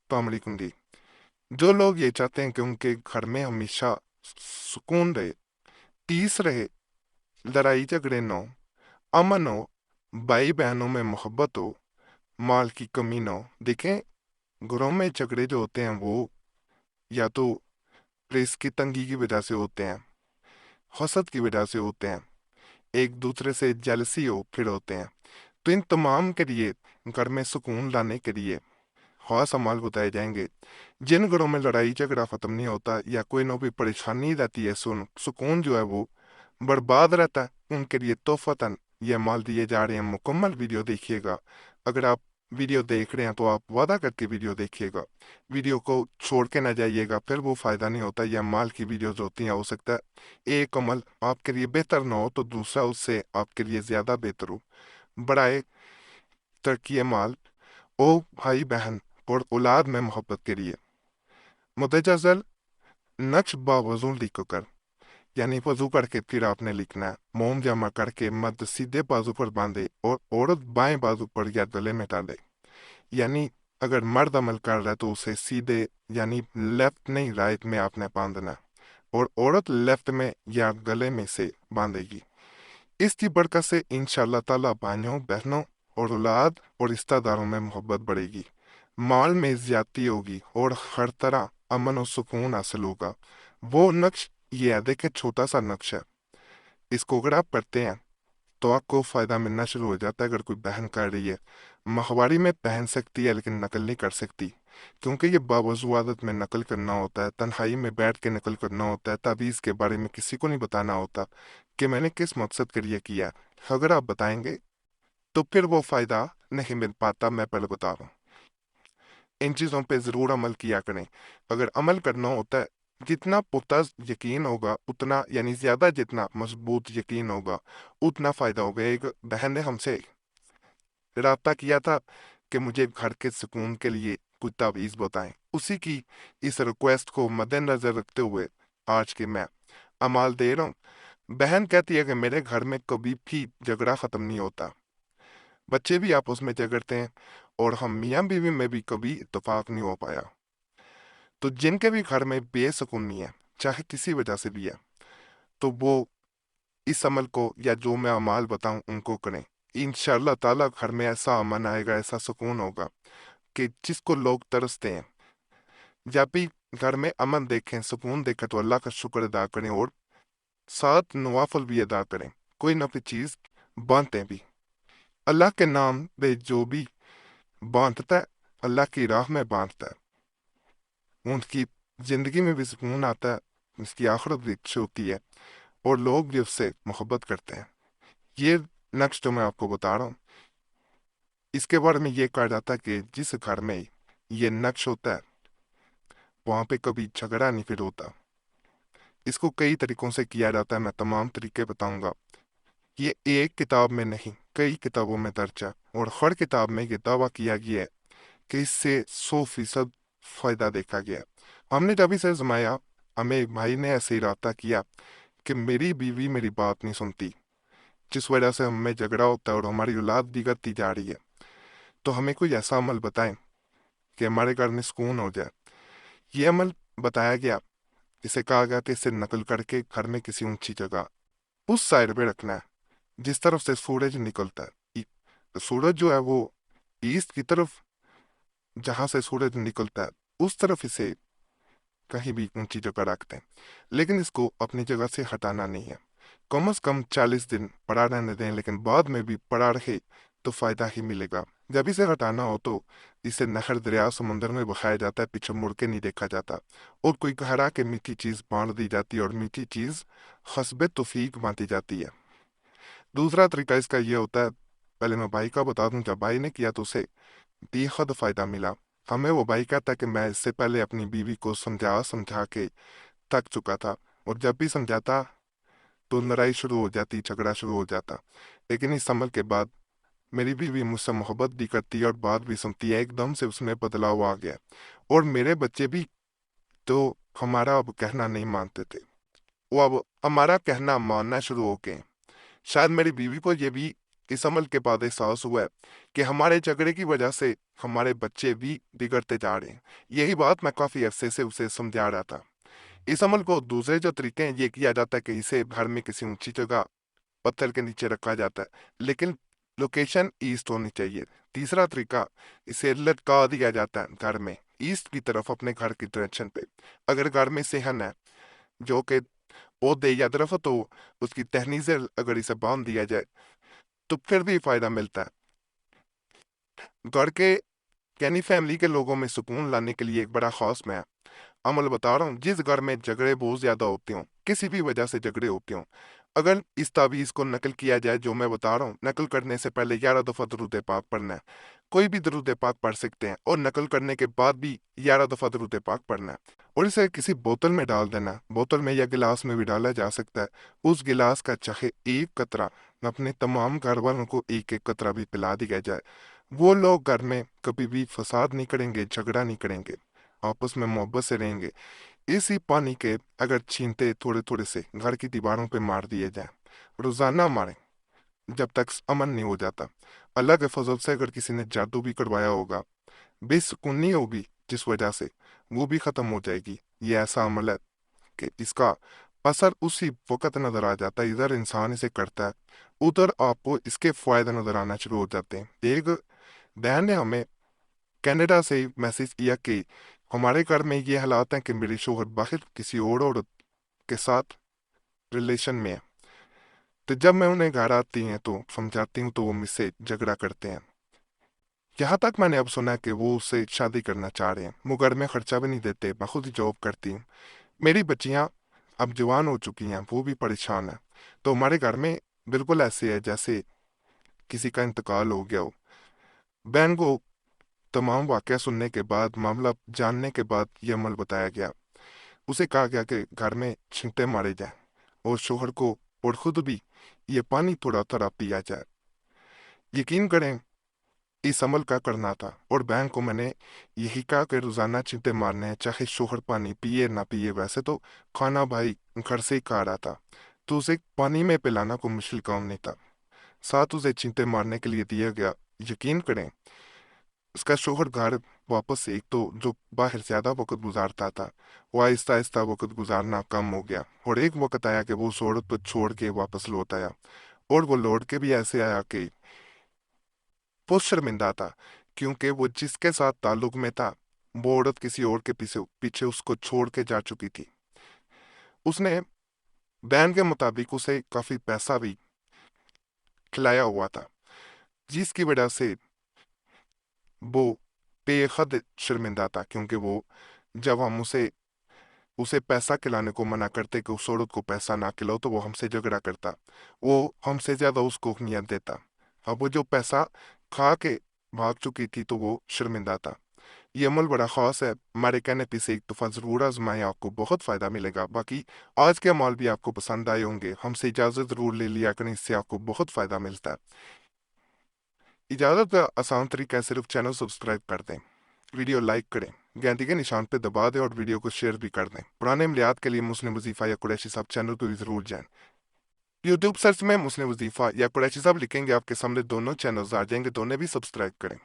वालेकुम जी। जो लोग ये चाहते हैं कि उनके घर में हमेशा सुकून रहे, पीस रहे, लड़ाई झगड़े न हो, अमन हो, भाई बहनों में मोहब्बत हो, माल की कमी न हो। देखें, घरों में झगड़े जो होते हैं वो या तो प्रेस की तंगी की वजह से होते हैं, हसद की वजह से होते हैं, एक दूसरे से जेलसी हो फिर होते हैं। तो इन तमाम के लिए घर में सुकून लाने के लिए खास अमाल बताए जाएंगे। जिन घरों में लड़ाई झगड़ा खत्म नहीं होता या कोई ना कोई परेशानी रहती है, सुकून जो है वो बर्बाद रहता है, उनके लिए तोहफतन ये अमाल दिए जा रहे हैं। मुकम्मल वीडियो देखिएगा। अगर आप वीडियो देख रहे हैं तो आप वादा करके वीडियो देखिएगा, वीडियो को छोड़ के ना जाइएगा, फिर वो फायदा नहीं होता। ये अमाल की वीडियोज होती हैं, हो सकता है एक अमल आपके लिए बेहतर ना हो तो दूसरा उससे आपके लिए ज्यादा बेहतर हो। बड़ाए तरक्की माल ओ भाई बहन और औलाद में मोहब्बत के लिए मुतजल नक्श बावजू लिखो कर, यानी वजू करके फिर आपने लिखना है। मोम जमा करके मध्य सीधे बाजू पर बांधे और औरत बाएं बाजू पर या गले में डाले। यानी अगर मर्द अमल कर रहा है तो उसे सीधे यानी लेफ्ट नहीं राइट में आपने बांधना है, और औरत लेफ्ट में या गले में से बांधेगी। इसकी बरकत से इंशाअल्लाह ताला भाइयों बहनों और औलाद और रिश्तेदारों में मोहब्बत बढ़ेगी, माल में ज्यादती होगी और हर तरह अमन और सुकून हासिल होगा। वो नक्श ये है, देखे छोटा सा नक्श है, इसको अगर आप पढ़ते हैं तो आपको फायदा मिलना शुरू हो जाता है। अगर कोई बहन कर रही है, माहवारी में पहन सकती है लेकिन नकल नहीं कर सकती, क्योंकि ये बावजू आदत में नकल करना होता है, तन्हाई में बैठ के नकल करना होता है, ताबीज़ के बारे में किसी को नहीं बताना होता कि मैंने किस मकसद के लिए किया। अगर आप बताएंगे तो फिर वो फायदा नहीं मिल पाता। मैं पहले बता रहा हूँ, इन चीज़ों पे ज़रूर अमल किया करें। अगर अमल करना होता है, जितना पुख्ता यकीन होगा उतना, यानी ज़्यादा जितना मजबूत यकीन होगा उतना फ़ायदा होगा। एक बहन ने हमसे राब्ता किया था कि मुझे घर के सुकून के लिए कुछ तावीज़ बताएं। उसी की इस रिक्वेस्ट को मद्देनजर रखते हुए आज के मैं अमाल दे रहा हूँ। बहन कहती है कि मेरे घर में कभी भी झगड़ा ख़त्म नहीं होता, बच्चे भी आपस में झगड़ते हैं और हम मियाँ बीवी में भी कभी इत्तेफाक नहीं हो पाया। तो जिनके भी घर में बेसुकूनी है, चाहे किसी वजह से भी है, तो वो इस अमल को या जो मैं अमाल बताऊं उनको करें। इंशाअल्लाह ताला घर में ऐसा अमन आएगा, ऐसा सुकून होगा कि जिसको लोग तरसते हैं। जब भी घर में अमन देखें, सुकून देखें तो अल्लाह का शुक्र अदा करें और साथ नवाफल भी अदा करें। कोई ना कोई चीज़ बांधते भी, अल्लाह के नाम पे जो भी बांधता है अल्लाह की राह में बांधता है, उनकी जिंदगी में भी सुकून आता है, उसकी आखिरत भी अच्छी होती है और लोग भी उससे मोहब्बत करते हैं। ये नक्श जो मैं आपको बता रहा हूँ, इसके बारे में ये कहा जाता है कि जिस घर में ये नक्श होता है वहां पे कभी झगड़ा नहीं फिर होता। इसको कई तरीकों से किया जाता है, मैं तमाम तरीके बताऊंगा। ये एक किताब में नहीं, कई किताबों में दर्ज है और हर किताब में ये दावा किया गया है कि इससे 100% फायदा देखा गया। हमने जब इसे आजमाया, हमें एक भाई ने ऐसे ही राब्ता किया कि मेरी बीवी मेरी बात नहीं सुनती, जिस वजह से हमें झगड़ा होता है और हमारी औलाद बिगड़ती जा रही है। तो हमें कोई ऐसा अमल बताएं कि हमारे घर में सुकून हो जाए। ये अमल बताया गया, इसे कहा गया कि इसे नकल करके घर में किसी ऊंची जगह उस साइड पे रखना है जिस तरफ से सूरज निकलता है। सूरज जो है वो ईस्ट की तरफ, जहां से सूरज निकलता है उस तरफ इसे कहीं भी ऊंची जगह रखते हैं, लेकिन इसको अपनी जगह से हटाना नहीं है। कम से कम 40 दिन पड़ा रहने दें, लेकिन बाद में भी पड़ा रहे तो फायदा ही मिलेगा। जब इसे हटाना हो तो इसे नहर दरिया समुंदर में बहाया जाता है, पीछे मुड़ के नहीं देखा जाता। और कोई कह रहा कि मीठी चीज बांट दी जाती है और मीठी चीज हस्बे तौफीक बांटी जाती है। दूसरा तरीका इसका ये होता है, पहले मैं भाई का बता दूं, जब भाई ने किया तो उसे बेहद फायदा मिला। हमें वो भाई कहता कि मैं इससे पहले अपनी बीवी को समझा समझा के थक चुका था, और जब भी समझाता तो लड़ाई शुरू हो जाती, झगड़ा शुरू हो जाता। लेकिन इस अमल के बाद मेरी बीवी मुझसे मोहब्बत भी करती है और बात भी सुनती है। एकदम से उसमें बदलाव आ गया और मेरे बच्चे भी तो हमारा अब कहना नहीं मानते थे, वो अब हमारा कहना मानना शुरू हो गए। शायद मेरी बीवी को ये भी इस अमल के बाद एहसास हुआ है कि हमारे झगड़े की वजह से हमारे बच्चे भी बिगड़ते जा रहे हैं। यही बात मैं काफ़ी अरसे से उसे समझा रहा था। इस अमल को दूसरे जो तरीके हैं ये किया जाता है कि इसे घर में किसी ऊंची जगह पत्थर के नीचे रखा जाता है, लेकिन लोकेशन ईस्ट होनी चाहिए। तीसरा तरीका, इसे लटका दिया जाता है घर में ईस्ट की तरफ अपने घर की डायरेक्शन पे। अगर घर में सेहन है जो कि पौधे या दरख्त तो उसकी टहनी से अगर इसे बांध दिया जाए तो फिर भी फायदा मिलता है। घर के यानी फैमिली के लोगों में सुकून लाने के लिए एक बड़ा खास मैं अमल बता रहा हूँ। जिस घर में झगड़े बहुत ज्यादा होते हों, किसी भी वजह से झगड़े होते हों, अगर इस तावीज़ को नकल किया जाए जो मैं बता रहा हूँ, नकल करने से पहले 11 दफ़ा दरूद पाक पढ़ना है। कोई भी दरूद पाक पढ़ सकते हैं और नकल करने के बाद भी 11 दफ़ा दरूद पाक पढ़ना है और इसे किसी बोतल में डाल देना है। बोतल में या गिलास में भी डाला जा सकता है। उस गिलास का चाहे एक कतरा अपने तमाम घर वालों को एक एक कतरा भी पिला दिया जाए, वो लोग घर में कभी भी फसाद नहीं करेंगे, झगड़ा नहीं करेंगे, आपस में मोहब्बत से रहेंगे। इसी पानी के अगर छींटे थोड़े थोड़े से घर की दीवारों पे मार दिए जाए, रोजाना मारें जब तक अमन नहीं हो जाता। अल्लाह के फजल से अगर किसी ने जादू भी करवाया होगा, बेसुकूनी होगी जिस वजह से, वो भी खत्म हो जाएगी। ये ऐसा अमल है कि इसका असर उसी वक्त नजर आ जाता है। इधर इंसान इसे करता है, उधर आपको इसके फायदे नजर आना शुरू हो जाते हैं। एक बहन ने हमें कनाडा से मैसेज किया कि हमारे घर में ये हालात हैं कि मेरे शोहर बाहर किसी और औरत के साथ रिलेशन में है, तो जब मैं उन्हें घर आती हैं तो समझाती हूँ तो वो मुझसे झगड़ा करते हैं। यहाँ तक मैंने अब सुना कि वो उससे शादी करना चाह रहे हैं। वो घर में खर्चा भी नहीं देते, मैं खुद ही जॉब करती हूँ। मेरी बच्चियाँ अब जवान हो चुकी हैं, वो भी परेशान हैं। तो हमारे घर में बिल्कुल ऐसे है जैसे किसी का इंतकाल हो गया हो। बहन को तमाम वाकया सुनने के बाद, मामला जानने के बाद ये अमल बताया गया। उसे कहा गया कि घर में छींटे मारे जाएं और शोहर को और खुद भी ये पानी थोड़ा थोड़ा पिया जाए। यकीन करें इस अमल का करना था और बहन को मैंने यही कहा कि रोजाना छींटे मारने हैं, चाहे शोहर पानी पिए ना पिए। वैसे तो खाना भाई घर से ही खा रहा था, तो उसे पानी में पिलाना कोई मुश्किल काम नहीं था। साथ उसे छींटे मारने के लिए दिया गया। यकीन करें उसका शोहर घर वापस से, एक तो जो बाहर ज्यादा वक्त गुजारता था, वो आहिस्ता आहिस्ता वक्त गुजारना कम हो गया और एक वक्त आया कि वो उस औरत को छोड़ के वापस लौट आया। और वो लौट के भी ऐसे आया कि वो शर्मिंदा था, क्योंकि वो जिसके साथ ताल्लुक में था वो औरत किसी और के पीछे पीछे उसको छोड़ के जा चुकी थी। उसने बहन के मुताबिक उसे काफी पैसा भी खिलाया हुआ था, जिसकी वजह से वो बेहद शर्मिंदा था। क्योंकि वो जब हम उसे उसे पैसा खिलाने को मना करते कि उस औरत को पैसा ना खिलाओ, तो वो हमसे झगड़ा करता, वो हमसे ज्यादा उसको अहमियत देता। अब वो जो पैसा खा के भाग चुकी थी तो वो शर्मिंदा था। ये अमल बड़ा खास है, हमारे कहने पे से एक दफ़ा ज़रूर आजमाएं, आपको बहुत फ़ायदा मिलेगा। बाकी आज के अमल भी आपको पसंद आए होंगे, हमसे इजाज़त ज़रूर ले लिया करें, इससे आपको बहुत फ़ायदा मिलता है। इजाज़त का आसान तरीका है, सिर्फ चैनल सब्सक्राइब कर दें, वीडियो लाइक करें, घंटी के निशान पे दबा दें और वीडियो को शेयर भी कर दें। पुराने अमलियात के लिए मुस्लिम वजीफ़ा या कुरैशी साहब चैनल को भी ज़रूर जाएं। यूट्यूब सर्च में मुस्लिम वजीफ़ा या कुरैशी साहब लिखेंगे, आपके सामने दोनों चैनल्स आ जाएंगे, दोनों भी सब्सक्राइब करें।